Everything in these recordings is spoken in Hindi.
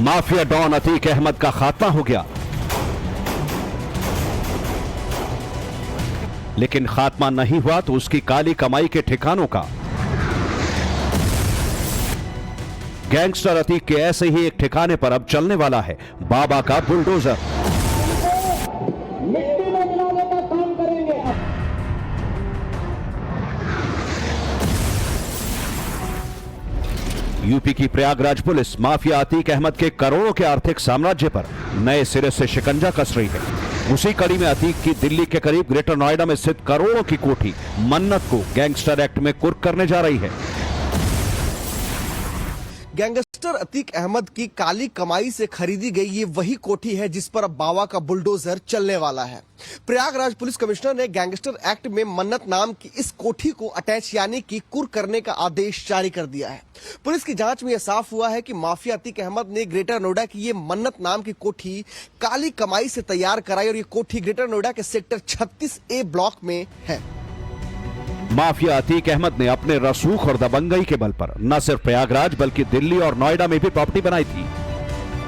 माफिया डॉन अतीक अहमद का खात्मा हो गया। लेकिन खात्मा नहीं हुआ तो उसकी काली कमाई के ठिकानों का। गैंगस्टर अतीक के ऐसे ही एक ठिकाने पर अब चलने वाला है बाबा का बुलडोजर। मिट्टी में मिलाने का काम करेंगे। यूपी की प्रयागराज पुलिस माफिया अतीक अहमद के करोड़ों के आर्थिक साम्राज्य पर नए सिरे से शिकंजा कस रही है। उसी कड़ी में अतीक की दिल्ली के करीब ग्रेटर नोएडा में स्थित करोड़ों की कोठी मन्नत को गैंगस्टर एक्ट में कुर्क करने जा रही है। गैंगस्टर अतीक अहमद की काली कमाई से खरीदी गई ये वही कोठी है जिस पर अब बाबा का बुलडोजर चलने वाला है। प्रयागराज पुलिस कमिश्नर ने गैंगस्टर एक्ट में मन्नत नाम की इस कोठी को अटैच यानी कि कुर्क करने का आदेश जारी कर दिया है। पुलिस की जांच में यह साफ हुआ है कि माफिया अतीक अहमद ने ग्रेटर नोएडा की ये मन्नत नाम की कोठी काली कमाई से तैयार कराई और ये कोठी ग्रेटर नोएडा के सेक्टर 36A ब्लॉक में है। माफिया अतीक अहमद ने अपने रसूख और दबंगई के बल पर न सिर्फ प्रयागराज बल्कि दिल्ली और नोएडा में भी प्रॉपर्टी बनाई थी।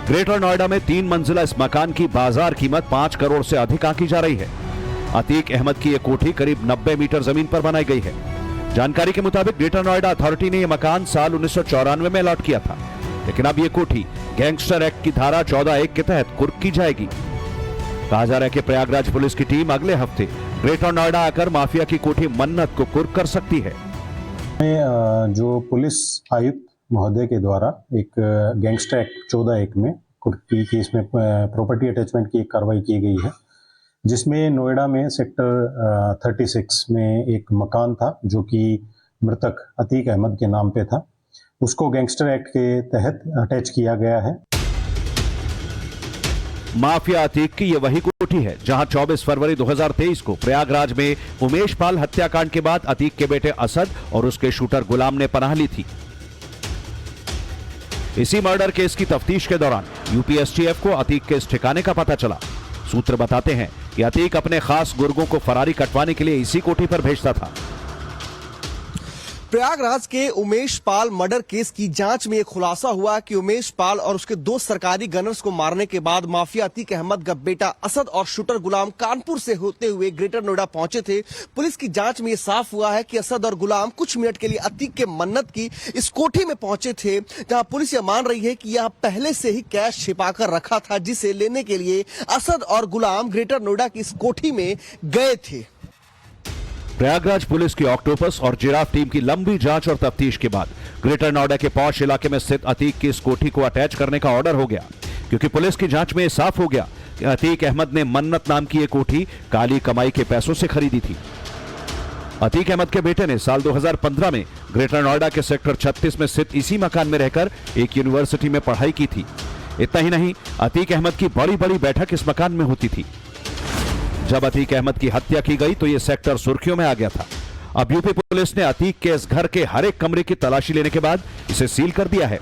ग्रेटर नोएडा में 3 मंजिला इस मकान की बाजार कीमत 5 करोड़ से अधिक आंकी जा रही है। अतीक अहमद की यह कोठी करीब 90 मीटर जमीन पर बनाई गई है। जानकारी के मुताबिक ग्रेटर नोएडा अथॉरिटी ने यह मकान साल 1994 में अलॉट किया था, लेकिन अब यह कोठी गैंगस्टर एक्ट की धारा 14(1) के तहत कुर्क की जाएगी। कहा जा रहा है कि प्रयागराज पुलिस की टीम अगले हफ्ते ग्रेटर नोएडा आकर माफिया की कोठी मन्नत को कुर्क कर सकती है। जो पुलिस आयुक्त महोदय के द्वारा एक गैंगस्टर एक्ट 14(1) में कुर्की की इसमें प्रॉपर्टी अटैचमेंट की एक कार्रवाई की गई है, जिसमें नोएडा में सेक्टर 36 में एक मकान था जो कि मृतक अतीक अहमद के नाम पे था। उसको गैंगस्टर एक्ट के तहत अटैच किया गया है। माफिया अतीक की यह वही कोठी है जहां 24 फरवरी 2023 को प्रयागराज में उमेश पाल हत्याकांड के बाद अतीक के बेटे असद और उसके शूटर गुलाम ने पनाह ली थी। इसी मर्डर केस की तफ्तीश के दौरान यूपी एसटीएफ को अतीक के इस ठिकाने का पता चला। सूत्र बताते हैं कि अतीक अपने खास गुर्गों को फरारी कटवाने के लिए इसी कोठी पर भेजता था। प्रयागराज के उमेश पाल मर्डर केस की जांच में यह खुलासा हुआ कि उमेश पाल और उसके 2 सरकारी गनर्स को मारने के बाद माफिया अतीक अहमद का बेटा असद और शूटर गुलाम कानपुर से होते हुए ग्रेटर नोएडा पहुंचे थे। पुलिस की जांच में यह साफ हुआ है कि असद और गुलाम कुछ मिनट के लिए अतीक के मन्नत की इस कोठी में पहुंचे थे, जहां पुलिस यह मान रही है कि यहां पहले से ही कैश छिपाकर रखा था, जिसे लेने के लिए असद और गुलाम ग्रेटर नोएडा की इस कोठी में गए थे। प्रयागराज पुलिस की ऑक्टोपस और जिराफ टीम की लंबी जांच और तफ्तीश के बाद ग्रेटर नोएडा के पौष इलाके में स्थित अतीक की इस कोठी को अटैच करने का ऑर्डर हो गया, क्योंकि पुलिस की जांच में यह साफ हो गया कि अतीक अहमद ने मन्नत नाम की यह कोठी काली कमाई के पैसों से खरीदी थी। अतीक अहमद के बेटे ने साल 2015 में ग्रेटर नोएडा के सेक्टर 36 में स्थित इसी मकान में रहकर एक यूनिवर्सिटी में पढ़ाई की थी। इतना ही नहीं, अतीक अहमद की बड़ी बड़ी बैठक इस मकान में होती थी। जब अतीक अहमद की हत्या की गई तो यह सेक्टर सुर्खियों में आ गया था। अब यूपी पुलिस ने अतीक के इस घर के हर एक कमरे की तलाशी लेने के बाद इसे सील कर दिया है।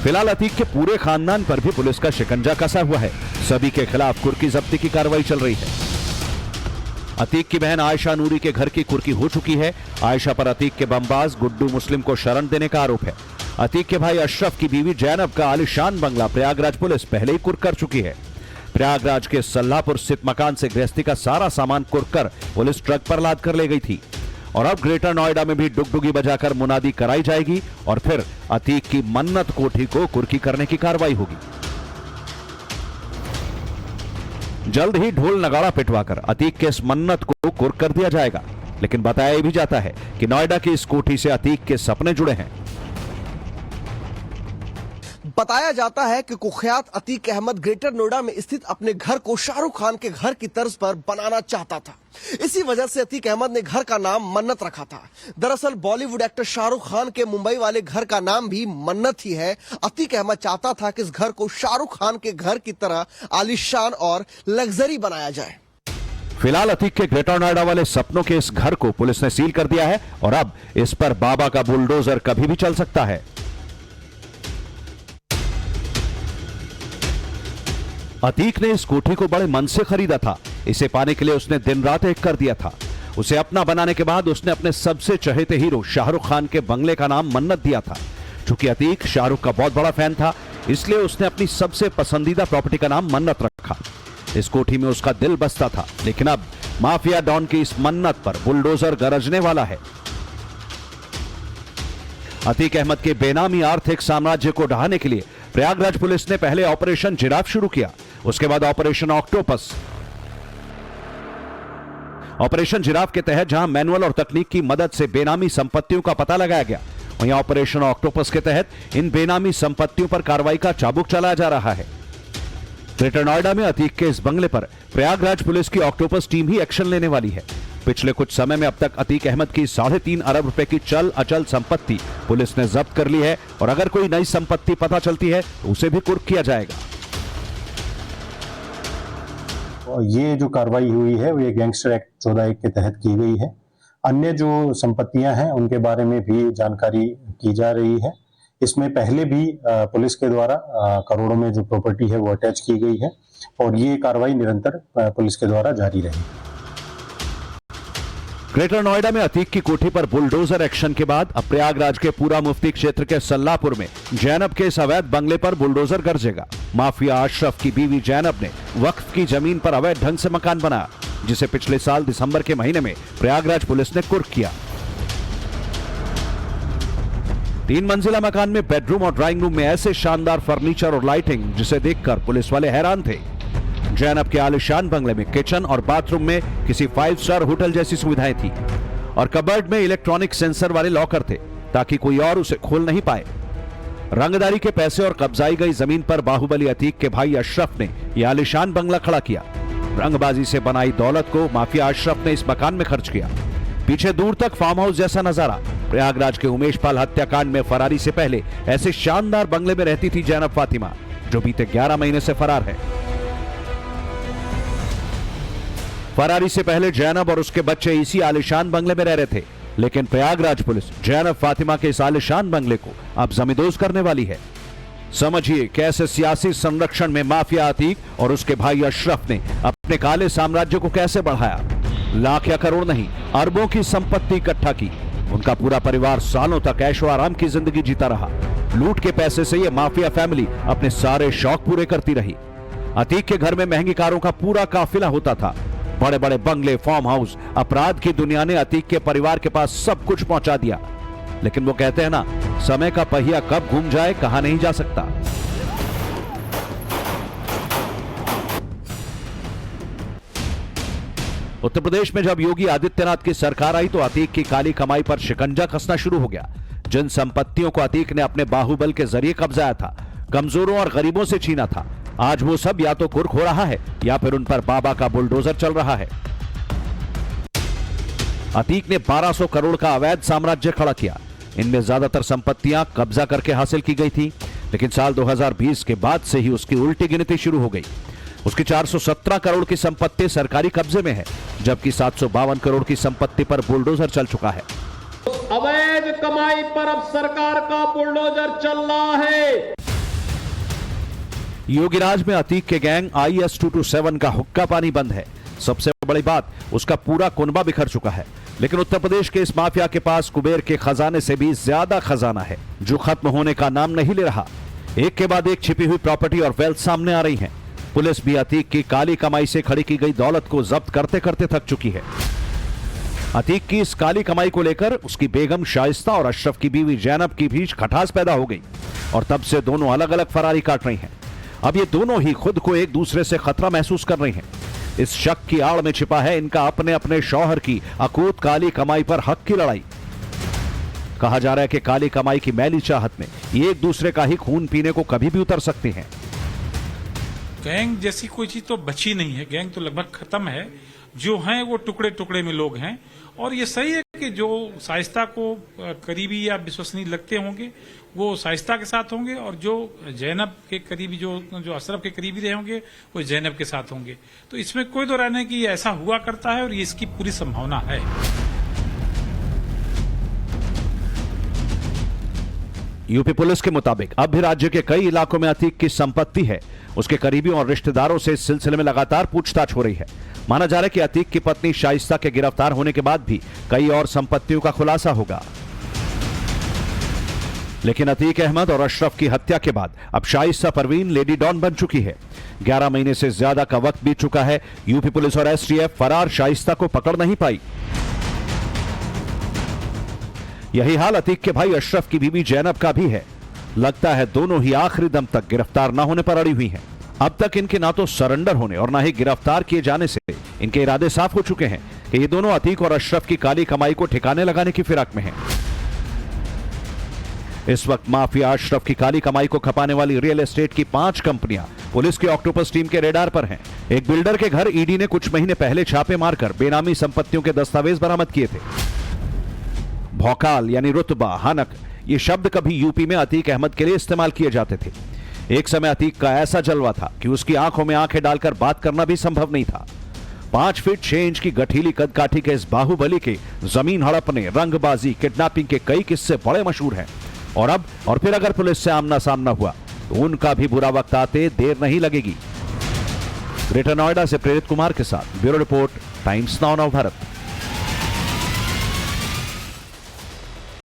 फिलहाल अतीक के पूरे खानदान पर भी पुलिस का शिकंजा कसा हुआ है। सभी के खिलाफ कुर्की जब्ती की कार्रवाई चल रही है। अतीक की बहन आयशा नूरी के घर की कुर्की हो चुकी है। आयशा पर अतीक के बमबाज गुड्डू मुस्लिम को शरण देने का आरोप है। अतीक के भाई अशरफ की बीवी जैनब का आलिशान बंगला प्रयागराज पुलिस पहले ही कुर्क कर चुकी है। प्रयागराज के सल्लापुर स्थित मकान से गृहस्थी का सारा सामान कुर्क कर पुलिस ट्रक पर लाद कर ले गई थी और अब ग्रेटर नोएडा में भी डुगडुगी बजाकर मुनादी कराई जाएगी और फिर अतीक की मन्नत कोठी को कुर्की करने की कार्रवाई होगी। जल्द ही ढोल नगाड़ा पिटवाकर अतीक के इस मन्नत को कुर्क कर दिया जाएगा। लेकिन बताया भी जाता है कि नोएडा की इस कोठी से अतीक के सपने जुड़े हैं। बताया जाता है कि कुख्यात अतीक अहमद ग्रेटर नोएडा में स्थित अपने घर को शाहरुख खान के घर की तर्ज पर बनाना चाहता था। इसी वजह से अतीक अहमद ने घर का नाम मन्नत रखा था। दरअसल बॉलीवुड एक्टर शाहरुख खान के मुंबई वाले घर का नाम भी मन्नत ही है। अतीक अहमद चाहता था कि इस घर को शाहरुख खान के घर की तरह आलीशान और लग्जरी बनाया जाए। फिलहाल अतीक के ग्रेटर नोएडा वाले सपनों के इस घर को पुलिस ने सील कर दिया है और अब इस पर बाबा का बुलडोजर कभी भी चल सकता है। अतीक ने इस कोठी को बड़े मन से खरीदा था। इसे पाने के लिए उसने दिन रात एक कर दिया था। उसे अपना बनाने के बाद उसने अपने सबसे चहेते हीरो शाहरुख खान के बंगले का नाम मन्नत दिया था। चूंकि अतीक शाहरुख का बहुत बड़ा फैन था, इसलिए उसने अपनी सबसे पसंदीदा प्रॉपर्टी का नाम मन्नत रखा। इस कोठी में उसका दिल बसता था, लेकिन अब माफिया डॉन की इस मन्नत पर बुलडोजर गरजने वाला है। अतीक अहमद के बेनामी आर्थिक साम्राज्य को ढहाने के लिए प्रयागराज पुलिस ने पहले ऑपरेशन जिराफ शुरू किया, उसके बाद ऑपरेशन ऑक्टोपस। ऑपरेशन जिराफ के तहत जहां मैनुअल और तकनीक की मदद से बेनामी संपत्तियों का पता लगाया गया, वहीं ऑपरेशन ऑक्टोपस के तहत इन बेनामी संपत्तियों पर कार्रवाई का चाबुक चलाया जा रहा है। ग्रेटर नोएडा में अतीक के इस बंगले पर प्रयागराज पुलिस की ऑक्टोपस टीम ही एक्शन लेने वाली है। पिछले कुछ समय में अब तक अतीक अहमद की 3.5 अरब रुपए की चल अचल संपत्ति पुलिस ने जब्त कर ली है, और अगर कोई नई संपत्ति पता चलती है तो उसे भी कुर्क किया जाएगा। ये जो कार्रवाई हुई है वो ये गैंगस्टर एक्ट 14(1) के तहत की गई है। अन्य जो संपत्तियां हैं उनके बारे में भी जानकारी की जा रही है। इसमें पहले भी पुलिस के द्वारा करोड़ों में जो प्रॉपर्टी है वो अटैच की गई है, और ये कार्रवाई निरंतर पुलिस के द्वारा जारी रहेगी। ग्रेटर नोएडा में अतीक की कोठी पर बुलडोजर एक्शन के बाद अब प्रयागराज के पूरा मुफ्ती क्षेत्र के सल्लापुर में जैनब के इस अवैध बंगले पर बुलडोजर गरजेगा। माफिया अशरफ की बीवी जैनब ने वक्फ की जमीन पर अवैध ढंग से मकान बनाया, जिसे पिछले साल दिसंबर के महीने में प्रयागराज पुलिस ने कुर्क किया। 3 मंजिला मकान में बेडरूम और ड्राइंग रूम में ऐसे शानदार फर्नीचर और लाइटिंग जिसे देखकर पुलिस वाले हैरान थे। जैनब के आलिशान बंगले में किचन और बाथरूम में किसी 5 स्टार होटल जैसी सुविधाएं थी, और कबर्ड में इलेक्ट्रॉनिक सेंसर वाले लॉकर थे ताकि कोई और उसे खोल नहीं पाए। रंगदारी के पैसे और कब्जाई गई जमीन पर बाहुबली अतीक के भाई अशरफ ने यह आलिशान बंगला खड़ा किया। रंगबाजी से बनाई दौलत को माफिया अशरफ ने इस मकान में खर्च किया। पीछे दूर तक फार्म हाउस जैसा नजारा। प्रयागराज के उमेश पाल हत्याकांड में फरारी से पहले ऐसे शानदार बंगले में रहती थी जैनब फातिमा, जो बीते 11 महीने से फरार है। फरारी से पहले जैनब और उसके बच्चे इसी आलिशान बंगले में रह रहे थे, लेकिन प्रयागराज पुलिस जैनब फातिमा के इस आलिशान बंगले को अब जमींदोज करने वाली है। समझिए कैसे सियासी संरक्षण में माफिया अतीक और उसके भाई अशरफ ने अपने काले साम्राज्य को कैसे बढ़ाया। लाख या करोड़ नहीं, अरबों की संपत्ति इकट्ठा की। उनका पूरा परिवार सालों तक ऐशो आराम की जिंदगी जीता रहा। लूट के पैसे से यह माफिया फैमिली अपने सारे शौक पूरे करती रही। अतीक के घर में महंगी कारों का पूरा काफिला होता था। बड़े बड़े बंगले, फार्म हाउस, अपराध की दुनिया ने अतीक के परिवार के पास सब कुछ पहुंचा दिया। लेकिन वो कहते हैं ना, समय का पहिया कब घूम जाए कहा नहीं जा सकता। उत्तर प्रदेश में जब योगी आदित्यनाथ की सरकार आई तो अतीक की काली कमाई पर शिकंजा कसना शुरू हो गया। जिन संपत्तियों को अतीक ने अपने बाहुबल के जरिए कब्जाया था, कमजोरों और गरीबों से छीना था, आज वो सब या तो कुर्क हो रहा है या फिर उन पर बाबा का बुलडोजर चल रहा है। अतीक ने 1200 करोड़ का अवैध साम्राज्य खड़ा किया। इनमें ज्यादातर संपत्तियां कब्जा करके हासिल की गई थी, लेकिन साल 2020 के बाद से ही उसकी उल्टी गिनती शुरू हो गई। उसकी 417 करोड़ की संपत्ति सरकारी कब्जे में है, जबकि 752 करोड़ की संपत्ति पर बुलडोजर चल चुका है। अवैध कमाई पर अब सरकार का बुलडोजर चल रहा है। योगीराज में अतीक के गैंग IS-227 का हुक्का पानी बंद है। सबसे बड़ी बात, उसका पूरा कुनबा बिखर चुका है। लेकिन उत्तर प्रदेश के इस माफिया के पास कुबेर के खजाने से भी ज्यादा खजाना है, जो खत्म होने का नाम नहीं ले रहा। एक के बाद एक छिपी हुई प्रॉपर्टी और वेल्थ सामने आ रही है। पुलिस भी अतीक की काली कमाई से खड़ी की गई दौलत को जब्त करते करते थक चुकी है। अतीक की इस काली कमाई को लेकर उसकी बेगम शाइस्ता और अशरफ की बीवी जैनब की बीच खटास पैदा हो गई, और तब से दोनों अलग अलग फरारी काट रही हैं। अब ये दोनों ही खुद को एक दूसरे से खतरा महसूस कर रही हैं। इस शक की आड़ में छिपा है इनका अपने अपने शौहर की अकूत काली कमाई पर हक की लड़ाई। कहा जा रहा है कि काली कमाई की मैली चाहत में ये एक दूसरे का ही खून पीने को कभी भी उतर सकते हैं। गैंग जैसी कोई चीज तो बची नहीं है, गैंग तो लगभग खत्म है। जो हैं वो टुकड़े टुकड़े में लोग हैं, और ये सही है कि जो शाइस्ता को करीबी या विश्वसनीय लगते होंगे वो शाइस्ता के साथ होंगे, और जो जैनब के करीबी जो अशरफ के करीबी रहे होंगे वो जैनब के साथ होंगे। तो इसमें कोई दो राय नहीं कि ऐसा हुआ करता है, और ये इसकी पूरी संभावना है। यूपी पुलिस के मुताबिक अब भी राज्य के कई इलाकों में अतीक की संपत्ति है। उसके करीबियों और रिश्तेदारों से इस सिलसिले में लगातार पूछताछ हो रही है। माना जा रहा है कि अतीक की पत्नी शाइस्ता के गिरफ्तार होने के बाद भी कई और संपत्तियों का खुलासा होगा। लेकिन अतीक अहमद और अशरफ की हत्या के बाद अब शाइस्ता परवीन लेडी डॉन बन चुकी है। 11 महीने से ज्यादा का वक्त बीत चुका है। यूपी पुलिस और एसटीएफ फरार शाइस्ता को पकड़ नहीं पाई। यही हाल अतीक के भाई अशरफ की बीवी जैनब का भी है। लगता है दोनों ही आखिरी दम तक गिरफ्तार न होने पर अड़ी हुई हैं। अब तक इनके ना तो सरेंडर होने और ना ही गिरफ्तार किए जाने से इनके इरादे साफ हो चुके हैं कि ये दोनों अतीक और अशरफ की काली कमाई को ठिकाने लगाने की फिराक में हैं। इस वक्त माफिया अशरफ की काली कमाई को खपाने वाली रियल एस्टेट की 5 कंपनियां पुलिस की ऑक्टोपस टीम के रेडार पर हैं। एक बिल्डर के घर ईडी ने कुछ महीने पहले छापे मारकर बेनामी संपत्तियों के दस्तावेज बरामद किए थे। भौकाल यानी रुतबा, हनक, ये शब्द कभी यूपी में अतीक अहमद के लिए इस्तेमाल किए जाते थे। एक समय अतीक का ऐसा जलवा था कि उसकी आंखों में आंखें डालकर बात करना भी संभव नहीं था। 5 फीट 6 इंच की गठीली कदकाठी के इस बाहुबली के जमीन हड़पने, रंगबाजी, किडनैपिंग के कई किस्से बड़े मशहूर हैं। और फिर अगर पुलिस से आमना सामना हुआ तो उनका भी बुरा वक्त आते देर नहीं लगेगी। ग्रेटर नोएडा से प्रेरित कुमार के साथ bureau report, times now Bharat.